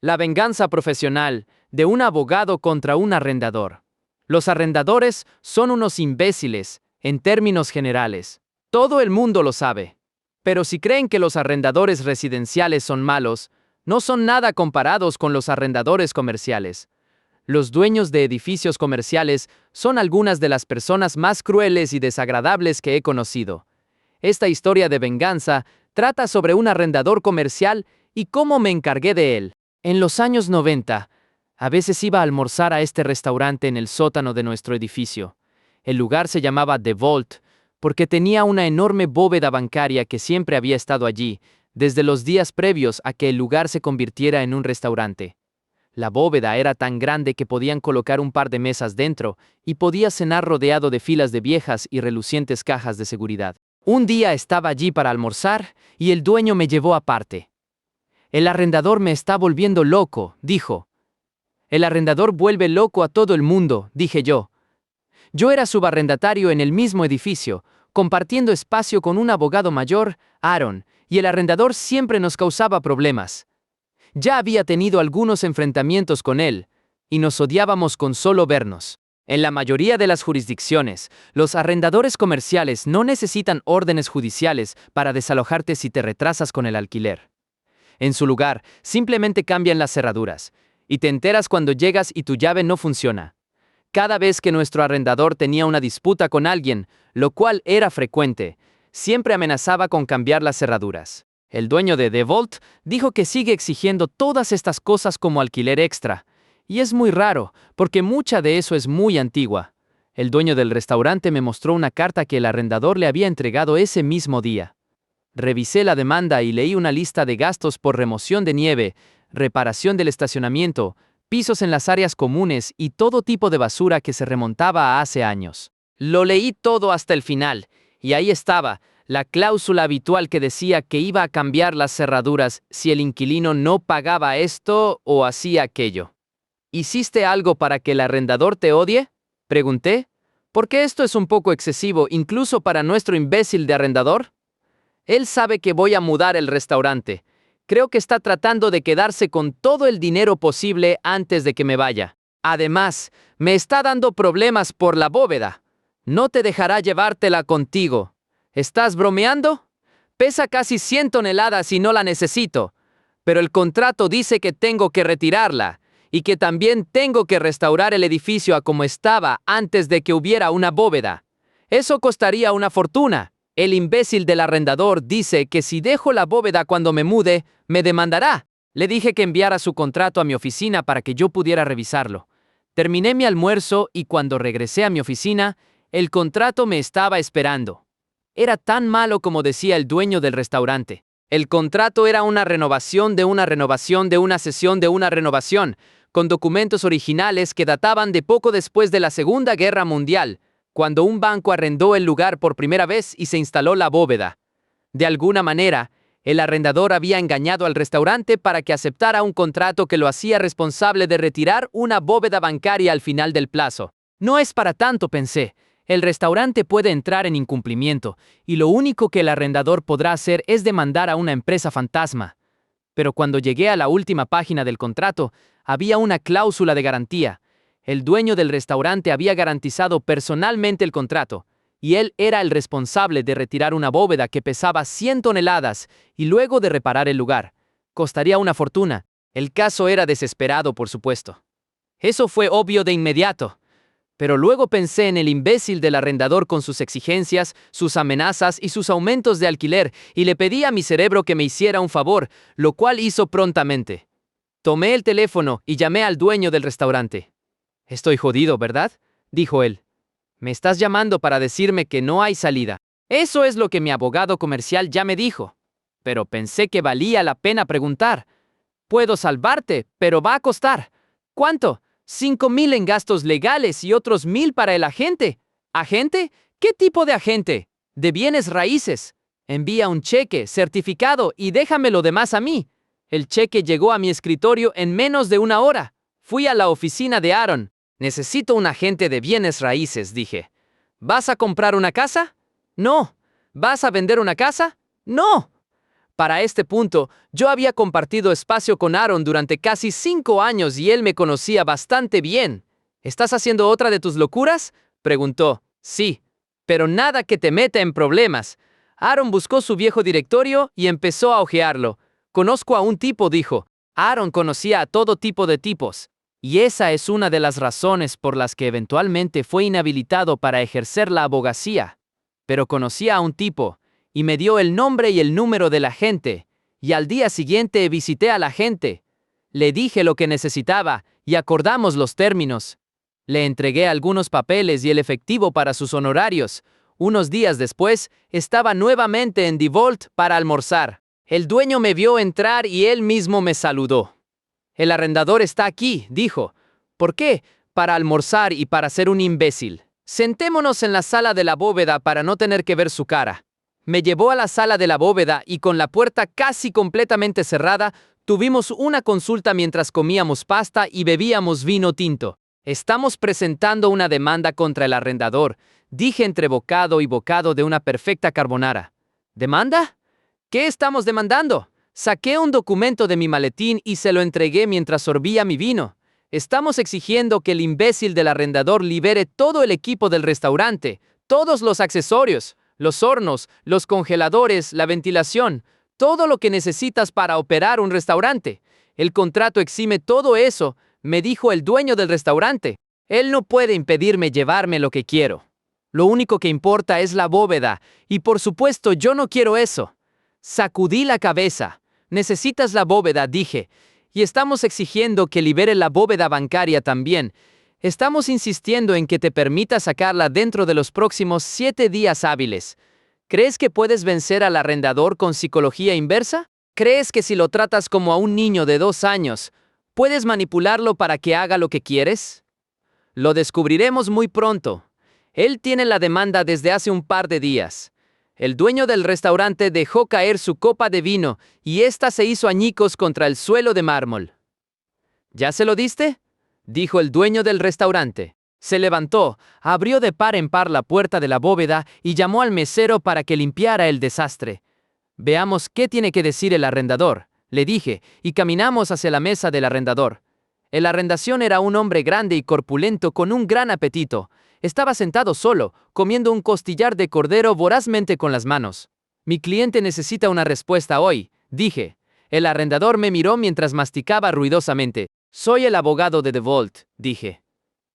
La venganza profesional de un abogado contra un arrendador. Los arrendadores son unos imbéciles, en términos generales. Todo el mundo lo sabe. Pero si creen que los arrendadores residenciales son malos, no son nada comparados con los arrendadores comerciales. Los dueños de edificios comerciales son algunas de las personas más crueles y desagradables que he conocido. Esta historia de venganza trata sobre un arrendador comercial y cómo me encargué de él. En los años 90, a veces iba a almorzar a este restaurante en el sótano de nuestro edificio. El lugar se llamaba The Vault porque tenía una enorme bóveda bancaria que siempre había estado allí, desde los días previos a que el lugar se convirtiera en un restaurante. La bóveda era tan grande que podían colocar un par de mesas dentro y podía cenar rodeado de filas de viejas y relucientes cajas de seguridad. Un día estaba allí para almorzar y el dueño me llevó aparte. El arrendador me está volviendo loco, dijo. El arrendador vuelve loco a todo el mundo, dije yo. Yo era subarrendatario en el mismo edificio, compartiendo espacio con un abogado mayor, Aaron, y el arrendador siempre nos causaba problemas. Ya había tenido algunos enfrentamientos con él, y nos odiábamos con solo vernos. En la mayoría de las jurisdicciones, los arrendadores comerciales no necesitan órdenes judiciales para desalojarte si te retrasas con el alquiler. En su lugar, simplemente cambian las cerraduras, y te enteras cuando llegas y tu llave no funciona. Cada vez que nuestro arrendador tenía una disputa con alguien, lo cual era frecuente, siempre amenazaba con cambiar las cerraduras. El dueño de The Vault dijo que sigue exigiendo todas estas cosas como alquiler extra, y es muy raro, porque mucha de eso es muy antigua. El dueño del restaurante me mostró una carta que el arrendador le había entregado ese mismo día. Revisé la demanda y leí una lista de gastos por remoción de nieve, reparación del estacionamiento, pisos en las áreas comunes y todo tipo de basura que se remontaba a hace años. Lo leí todo hasta el final, y ahí estaba, la cláusula habitual que decía que iba a cambiar las cerraduras si el inquilino no pagaba esto o hacía aquello. ¿Hiciste algo para que el arrendador te odie?, pregunté. ¿Porque esto es un poco excesivo incluso para nuestro imbécil de arrendador? Él sabe que voy a mudar el restaurante. Creo que está tratando de quedarse con todo el dinero posible antes de que me vaya. Además, me está dando problemas por la bóveda. No te dejará llevártela contigo. ¿Estás bromeando? Pesa casi 100 toneladas y no la necesito. Pero el contrato dice que tengo que retirarla y que también tengo que restaurar el edificio a como estaba antes de que hubiera una bóveda. Eso costaría una fortuna. El imbécil del arrendador dice que si dejo la bóveda cuando me mude, me demandará. Le dije que enviara su contrato a mi oficina para que yo pudiera revisarlo. Terminé mi almuerzo y cuando regresé a mi oficina, el contrato me estaba esperando. Era tan malo como decía el dueño del restaurante. El contrato era una renovación de una renovación de una sesión de una renovación, con documentos originales que databan de poco después de la Segunda Guerra Mundial, cuando un banco arrendó el lugar por primera vez y se instaló la bóveda. De alguna manera, el arrendador había engañado al restaurante para que aceptara un contrato que lo hacía responsable de retirar una bóveda bancaria al final del plazo. No es para tanto, pensé. El restaurante puede entrar en incumplimiento, y lo único que el arrendador podrá hacer es demandar a una empresa fantasma. Pero cuando llegué a la última página del contrato, había una cláusula de garantía. El dueño del restaurante había garantizado personalmente el contrato, y él era el responsable de retirar una bóveda que pesaba 100 toneladas y luego de reparar el lugar. Costaría una fortuna. El caso era desesperado, por supuesto. Eso fue obvio de inmediato. Pero luego pensé en el imbécil del arrendador con sus exigencias, sus amenazas y sus aumentos de alquiler, y le pedí a mi cerebro que me hiciera un favor, lo cual hizo prontamente. Tomé el teléfono y llamé al dueño del restaurante. «Estoy jodido, ¿verdad?», dijo él. «Me estás llamando para decirme que no hay salida». Eso es lo que mi abogado comercial ya me dijo. Pero pensé que valía la pena preguntar. «Puedo salvarte, pero va a costar». «¿Cuánto?». $5,000 en gastos legales y otros 1,000 para el agente. ¿Agente? ¿Qué tipo de agente? De bienes raíces. Envía un cheque, certificado y déjame lo demás a mí. El cheque llegó a mi escritorio en menos de una hora. Fui a la oficina de Aaron. Necesito un agente de bienes raíces, dije. ¿Vas a comprar una casa? No. ¿Vas a vender una casa? No. Para este punto, yo había compartido espacio con Aaron durante casi 5 años y él me conocía bastante bien. ¿Estás haciendo otra de tus locuras?, preguntó. Sí, pero nada que te meta en problemas. Aaron buscó su viejo directorio y empezó a hojearlo. Conozco a un tipo, dijo. Aaron conocía a todo tipo de tipos. Y esa es una de las razones por las que eventualmente fue inhabilitado para ejercer la abogacía. Pero conocía a un tipo, y me dio el nombre y el número de la gente, y al día siguiente visité a la gente. Le dije lo que necesitaba, y acordamos los términos. Le entregué algunos papeles y el efectivo para sus honorarios. Unos días después, estaba nuevamente en The Vault para almorzar. El dueño me vio entrar y él mismo me saludó. El arrendador está aquí, dijo. ¿Por qué? Para almorzar y para ser un imbécil. Sentémonos en la sala de la bóveda para no tener que ver su cara. Me llevó a la sala de la bóveda y con la puerta casi completamente cerrada, tuvimos una consulta mientras comíamos pasta y bebíamos vino tinto. Estamos presentando una demanda contra el arrendador, dije entre bocado y bocado de una perfecta carbonara. ¿Demanda? ¿Qué estamos demandando? Saqué un documento de mi maletín y se lo entregué mientras sorbía mi vino. Estamos exigiendo que el imbécil del arrendador libere todo el equipo del restaurante, todos los accesorios, los hornos, los congeladores, la ventilación, todo lo que necesitas para operar un restaurante. El contrato exime todo eso, me dijo el dueño del restaurante. Él no puede impedirme llevarme lo que quiero. Lo único que importa es la bóveda, y por supuesto yo no quiero eso. Sacudí la cabeza. Necesitas la bóveda, dije, y estamos exigiendo que libere la bóveda bancaria también. Estamos insistiendo en que te permita sacarla dentro de los próximos 7 días hábiles. ¿Crees que puedes vencer al arrendador con psicología inversa? ¿Crees que si lo tratas como a un niño de 2 años, puedes manipularlo para que haga lo que quieres? Lo descubriremos muy pronto. Él tiene la demanda desde hace un par de días. El dueño del restaurante dejó caer su copa de vino y ésta se hizo añicos contra el suelo de mármol. ¿Ya se lo diste?, dijo el dueño del restaurante. Se levantó, abrió de par en par la puerta de la bóveda y llamó al mesero para que limpiara el desastre. Veamos qué tiene que decir el arrendador, le dije, y caminamos hacia la mesa del arrendador. El arrendación era un hombre grande y corpulento con un gran apetito. Estaba sentado solo, comiendo un costillar de cordero vorazmente con las manos. Mi cliente necesita una respuesta hoy, dije. El arrendador me miró mientras masticaba ruidosamente. Soy el abogado de The Vault, dije.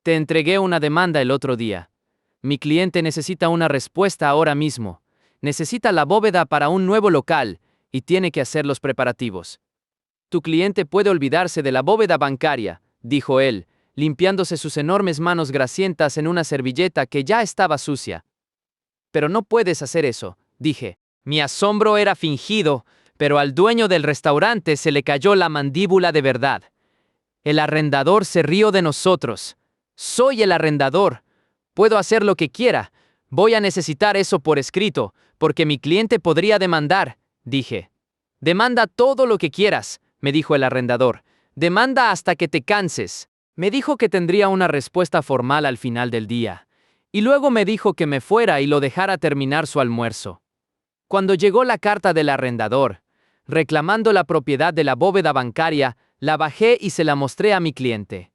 Te entregué una demanda el otro día. Mi cliente necesita una respuesta ahora mismo. Necesita la bóveda para un nuevo local y tiene que hacer los preparativos. Tu cliente puede olvidarse de la bóveda bancaria, dijo él, limpiándose sus enormes manos grasientas en una servilleta que ya estaba sucia. Pero no puedes hacer eso, dije. Mi asombro era fingido, pero al dueño del restaurante se le cayó la mandíbula de verdad. El arrendador se rió de nosotros. Soy el arrendador. Puedo hacer lo que quiera. Voy a necesitar eso por escrito, porque mi cliente podría demandar, dije. Demanda todo lo que quieras, me dijo el arrendador. Demanda hasta que te canses. Me dijo que tendría una respuesta formal al final del día. Y luego me dijo que me fuera y lo dejara terminar su almuerzo. Cuando llegó la carta del arrendador, reclamando la propiedad de la bóveda bancaria, la bajé y se la mostré a mi cliente.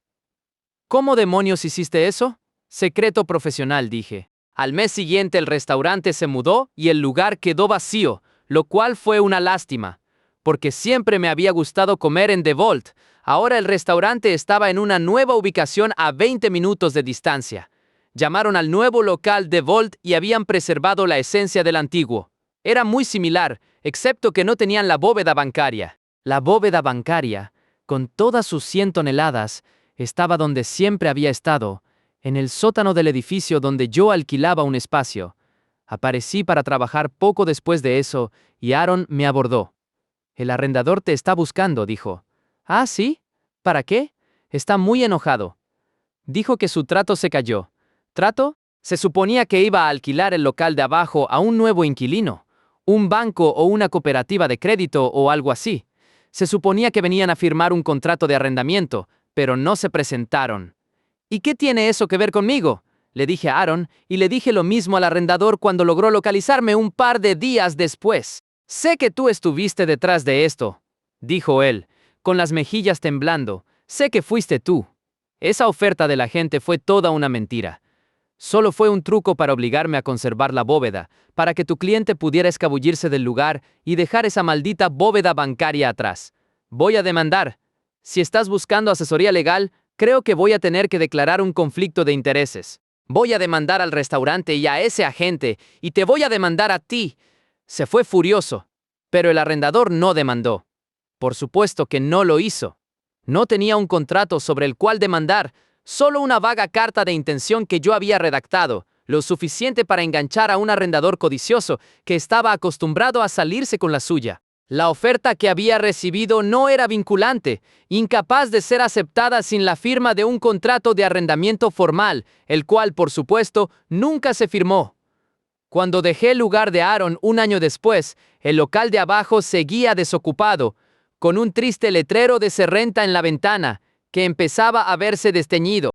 ¿Cómo demonios hiciste eso? Secreto profesional, dije. Al mes siguiente el restaurante se mudó y el lugar quedó vacío, lo cual fue una lástima, porque siempre me había gustado comer en The Vault. Ahora el restaurante estaba en una nueva ubicación a 20 minutos de distancia. Llamaron al nuevo local The Vault y habían preservado la esencia del antiguo. Era muy similar, excepto que no tenían la bóveda bancaria. La bóveda bancaria, con todas sus 100 toneladas, estaba donde siempre había estado, en el sótano del edificio donde yo alquilaba un espacio. Aparecí para trabajar poco después de eso y Aaron me abordó. El arrendador te está buscando, dijo. ¿Ah, sí? ¿Para qué? Está muy enojado. Dijo que su trato se cayó. ¿Trato? Se suponía que iba a alquilar el local de abajo a un nuevo inquilino, un banco o una cooperativa de crédito o algo así. Se suponía que venían a firmar un contrato de arrendamiento, pero no se presentaron. ¿Y qué tiene eso que ver conmigo?, le dije a Aaron, y le dije lo mismo al arrendador cuando logró localizarme un par de días después. Sé que tú estuviste detrás de esto, dijo él, con las mejillas temblando. Sé que fuiste tú. Esa oferta de la gente fue toda una mentira. Solo fue un truco para obligarme a conservar la bóveda, para que tu cliente pudiera escabullirse del lugar y dejar esa maldita bóveda bancaria atrás. Voy a demandar. Si estás buscando asesoría legal, creo que voy a tener que declarar un conflicto de intereses. Voy a demandar al restaurante y a ese agente, y te voy a demandar a ti. Se fue furioso, pero el arrendador no demandó. Por supuesto que no lo hizo. No tenía un contrato sobre el cual demandar, solo una vaga carta de intención que yo había redactado, lo suficiente para enganchar a un arrendador codicioso que estaba acostumbrado a salirse con la suya. La oferta que había recibido no era vinculante, incapaz de ser aceptada sin la firma de un contrato de arrendamiento formal, el cual, por supuesto, nunca se firmó. Cuando dejé el lugar de Aaron un año después, el local de abajo seguía desocupado, con un triste letrero de "se renta" en la ventana, que empezaba a verse desteñido.